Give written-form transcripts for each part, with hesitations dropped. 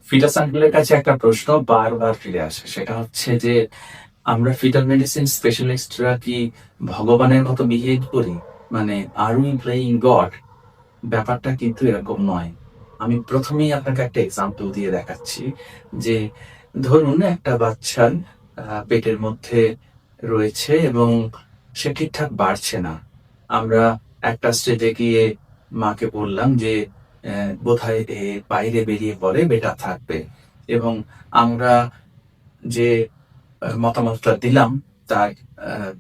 Foetus আঙ্কেলের কাছে একটা প্রশ্ন বারবার ফিরে আসে। সেটা হচ্ছে যে, আমরা ফিটাল মেডিসিন স্পেশালিস্টরা কি ভগবানের মতো বিহেভ করি? মানে আর উই প্লেইং গড? ব্যাপারটা কিন্তু এরকম নয়। আমি ১ম এই আপনাকে একটা এক্সাম্পল দিয়ে দেখাচ্ছি যে, ধরুন একটা বাচ্চার পেটের মধ্যে রয়েছে এবং সে ঠিকঠাক বাড়ছে না। আমরা একটা স্টেজে গিয়ে মাকে বললাম যে, বোধহয় বাইরে বেরিয়ে পড়ে বেটার থাকবে। এবং আমরা যে মতামতটা দিলাম তার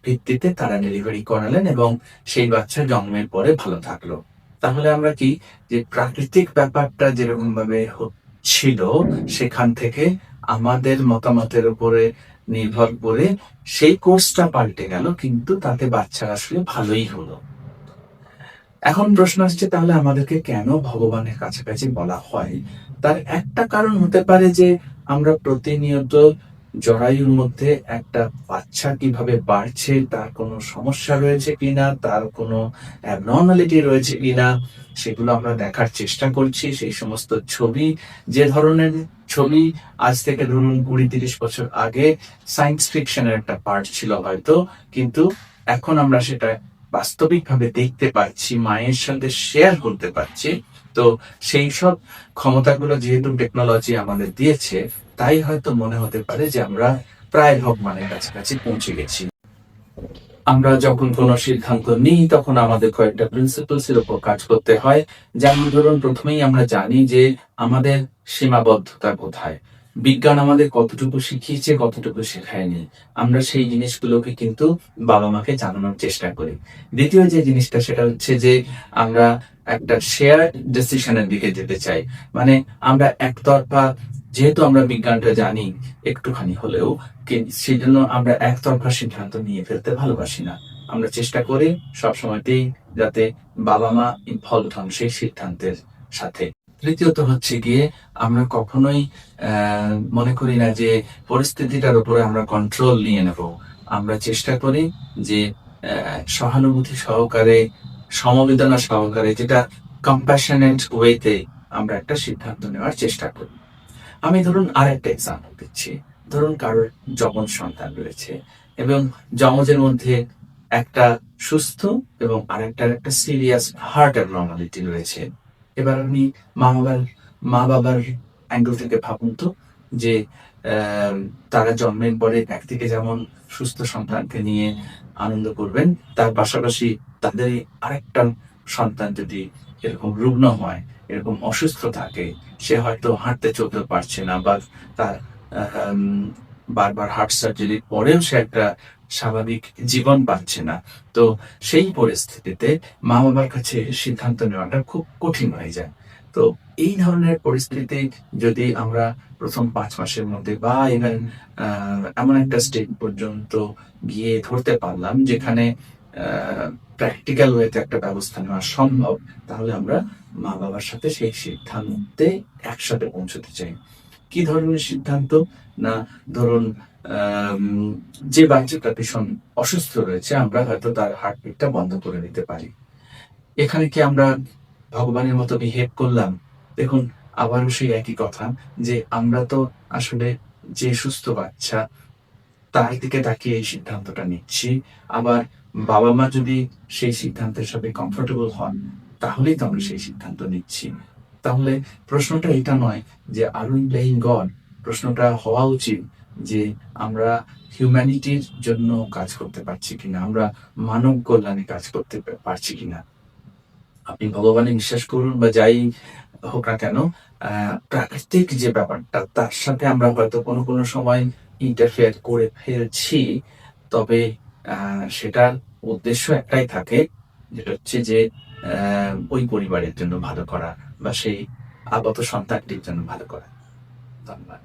ভিত্তিতে তারা ডেলিভারি করালেন এবং সেই বাচ্চা জন্মের পরে ভালো থাকলো। তাহলে আমরা কি যে প্রাকৃতিক ব্যাপারটা যেরকমভাবে হচ্ছিল সেখান থেকে আমাদের মতামতের উপরে নির্ভর করে সেই কোর্সটা পাল্টে গেল, কিন্তু তাতে বাচ্চারা আসলে ভালোই হলো। এখন প্রশ্ন আসছে, তাহলে আমাদেরকে কেন ভগবানের কাছাকাছি বলা হয়? তার একটা কারণ হতে পারে যে আমরা প্রতিনিয়ত জরায়ুর মধ্যে একটা বাচ্চা কিভাবে বাড়ছে, তার কোনো সমস্যা রয়েছে কিনা, তার কোনো অ্যাবনর্মালিটি রয়েছে কিনা, সেগুলো আমরা দেখার চেষ্টা করছি। সেই সমস্ত ছবি, যে ধরনের ছবি আজ থেকে ধরুন ২০-৩০ বছর আগে সায়েন্স ফিকশনের একটা পার্ট ছিল হয়তো, কিন্তু এখন আমরা সেটা বাস্তবিকভাবে দেখতে পাচ্ছি, মায়ের সাথে শেয়ার করতে পারছি। তো সেই সব ক্ষমতাগুলো যেহেতু টেকনোলজি আমাদের দিয়েছে, তাই হয়তো মনে হতে পারে যে আমরা প্রায় ভগবানের কাছাকাছি পৌঁছে গেছি। আমরা যখন কোনো সিদ্ধান্ত নিই তখন আমাদের কয়েকটা প্রিন্সিপালস এর উপর কাজ করতে হয়। যেমন ধরুন, ১ম এই আমরা জানি যে আমাদের সীমাবদ্ধতা কোথায়। বিজ্ঞান আমাদের কতটুকু শিখিয়েছে, কতটুকু শেখায়নি। আমরা সেই জিনিসগুলোকে কিন্তু বাবা-মাকে জানানোর চেষ্টা করি। দ্বিতীয় যে জিনিসটা, সেটা হচ্ছে যে আমরা একটা শেয়ার্ড ডিসিশন এর দিকে যেতে চাই। মানে আমরা একতরফা, যেহেতু আমরা বিজ্ঞানটা জানি একটুখানি হলেও, সেজন্য আমরা একতরফা সিদ্ধান্ত নিয়ে ফেলতে ভালোবাসি না। আমরা চেষ্টা করি সবসময়তেই যাতে বাবা-মা ইনভলভড হন সেই সিদ্ধান্তের সাথে। তৃতীয়ত হচ্ছে গিয়ে, আমরা কখনোই মনে করি না যে পরিস্থিতিটার উপরে আমরা কন্ট্রোল নিয়ে নেব। আমরা চেষ্টা করি যে সহানুভূতি সহকারে, সমবেদনা সহকারে, যেটা কম্প্যাশনেট ওয়েতে আমরা একটা সিদ্ধান্ত নেওয়ার চেষ্টা করি। আমি ধরুন আরেকটা এক্সাম্পল দিচ্ছি। ধরুন কারোর যমজ সন্তান রয়েছে এবং যমজের মধ্যে একটা সুস্থ এবং আরেকটার একটা সিরিয়াস হার্ট অ্যাবনর্মালিটি রয়েছে। এবার আপনি মা বাবার অ্যাঙ্গেল থেকে ভাবুন তো, যে তারা জন্মের পরে একদিকে যেমন সুস্থ সন্তানকে নিয়ে আনন্দ করবেন, তার পাশাপাশি তাদের আরেকটা সন্তান যদি এরকম রুগ্ন হয়, এরকম অসুস্থ থাকে, সে হয়তো হাঁটতে চলতে পারছে না, বা তার আম বারবার হার্ট সার্জারির পরেও সে একটা স্বাভাবিক জীবন পাচ্ছে না। তো সেই পরিস্থিতিতে মা-বাবার কাছে সিদ্ধান্ত নেওয়াটা খুব কঠিন হয়ে যায়। তো এই ধরনের পরিস্থিতিতে যদি আমরা ১ম ৫ মাসের মধ্যে বা ইভেন আ এমন একটা স্টেজ পর্যন্ত গিয়ে ধরতে পারলাম যেখানে আ প্র্যাকটিক্যাল ওয়েতে একটা ব্যবস্থা নেওয়া সম্ভব, তাহলে আমরা মা-বাবার সাথে সেই সিদ্ধান্তে একসাথে পৌঁছতে চাই। কি ধরনের সিদ্ধান্ত? না, ধরুন আম যে বাচ্চাটা ভীষণ অসুস্থ রয়েছে, আমরা হয়তো তার হার্টবিটটা বন্ধ করে দিতে পারি। এখানে কি আমরা ভগবানের মতো বিহেভ করলাম? দেখুন, আবারও সেই একই কথা, যে আমরা তো আসলে যে সুস্থ বাচ্চা তার দিকে তাকিয়ে এই সিদ্ধান্তটা নিচ্ছি। আবার বাবা-মা যদি সেই সিদ্ধান্তের সাথে কমফোর্টেবল হন, তাহলেই তো আমরা সেই সিদ্ধান্ত নিচ্ছি। তাহলে প্রশ্নটা এটা নয় যে আর উই প্লেইং গড? প্রশ্নটা হওয়া উচিত যে আমরা হিউম্যানিটির জন্য কাজ করতে পারছি কিনা? আমরা মানব কল্যাণে কাজ করতে পারছি কিনা? আপনি ভগবানে বিশ্বাস করুন বা যাই হোক না কেন, আ প্রাকৃতিক যে ব্যাপারটা, তার সাথে আমরা হয়তো কোনো সময় ইন্টারফেয়ার করে ফেলছি। তবে আ সেটার উদ্দেশ্য একটাই থাকে, যেটা হচ্ছে যে ওই পরিবারের জন্য ভালো করা বা সেই আগত সন্তানটির জন্য ভালো করা। ধন্যবাদ।